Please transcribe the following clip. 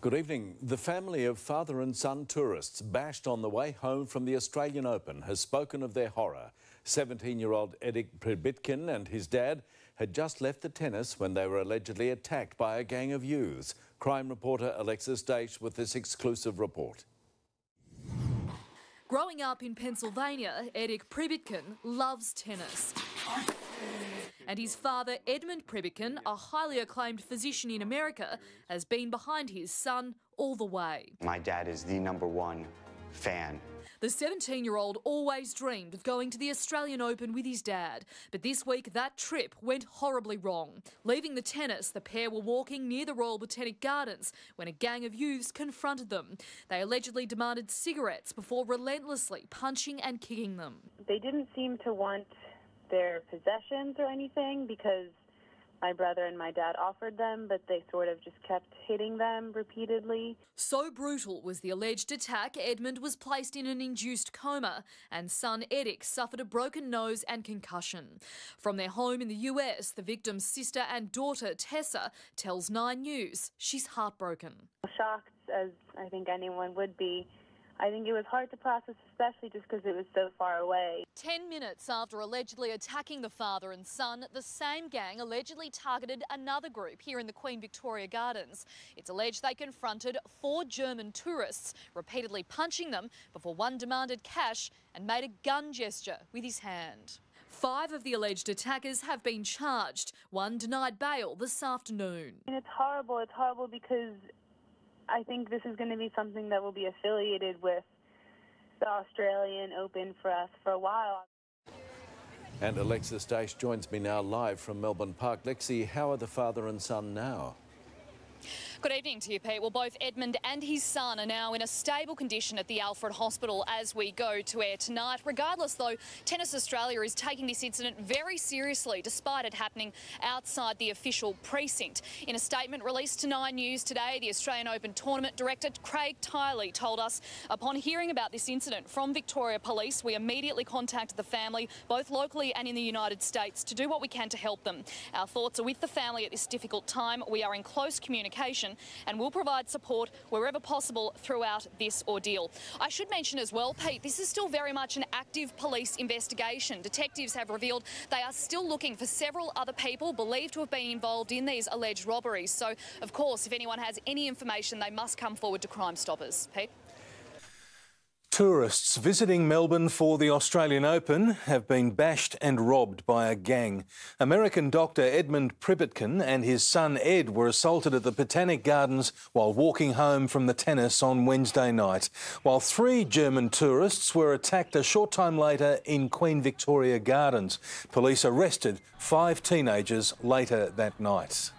Good evening. The family of father and son tourists bashed on the way home from the Australian Open has spoken of their horror. 17-year-old Edik Pribitkin and his dad had just left the tennis when they were allegedly attacked by a gang of youths. Crime reporter Alexis Daish with this exclusive report. Growing up in Pennsylvania, Edik Pribitkin loves tennis. And his father, Edmund Pribitkin, a highly acclaimed physician in America, has been behind his son all the way. My dad is the #1 fan. The 17-year-old always dreamed of going to the Australian Open with his dad, but this week that trip went horribly wrong. Leaving the tennis, the pair were walking near the Royal Botanic Gardens when a gang of youths confronted them. They allegedly demanded cigarettes before relentlessly punching and kicking them. They didn't seem to want their possessions or anything because my brother and my dad offered them, but they sort of just kept hitting them repeatedly. So brutal was the alleged attack, Edmund was placed in an induced coma and son Edik suffered a broken nose and concussion. From their home in the US, the victim's sister and daughter, Tessa, tells 9 News she's heartbroken. Shocked, as I think anyone would be. I think it was hard to process, especially just because it was so far away. 10 minutes after allegedly attacking the father and son, the same gang allegedly targeted another group here in the Queen Victoria Gardens. It's alleged they confronted 4 German tourists, repeatedly punching them before one demanded cash and made a gun gesture with his hand. 5 of the alleged attackers have been charged. One denied bail this afternoon. And it's horrible because I think this is going to be something that will be affiliated with the Australian Open for us for a while. And Alexis Daish joins me now live from Melbourne Park. Lexi, how are the father and son now? Good evening to you, Pete. Well, both Edmund and his son are now in a stable condition at the Alfred Hospital as we go to air tonight. Regardless, though, Tennis Australia is taking this incident very seriously, despite it happening outside the official precinct. In a statement released to 9 News today, the Australian Open Tournament Director Craig Tiley told us, upon hearing about this incident from Victoria Police, we immediately contacted the family, both locally and in the United States, to do what we can to help them. Our thoughts are with the family at this difficult time. We are in close communication and will provide support wherever possible throughout this ordeal. I should mention as well, Pete, this is still very much an active police investigation. Detectives have revealed they are still looking for several other people believed to have been involved in these alleged robberies. So, of course, if anyone has any information, they must come forward to Crime Stoppers. Pete? Tourists visiting Melbourne for the Australian Open have been bashed and robbed by a gang. American doctor Edmund Pribitkin and his son Ed were assaulted at the Botanic Gardens while walking home from the tennis on Wednesday night, while 3 German tourists were attacked a short time later in Queen Victoria Gardens. Police arrested 5 teenagers later that night.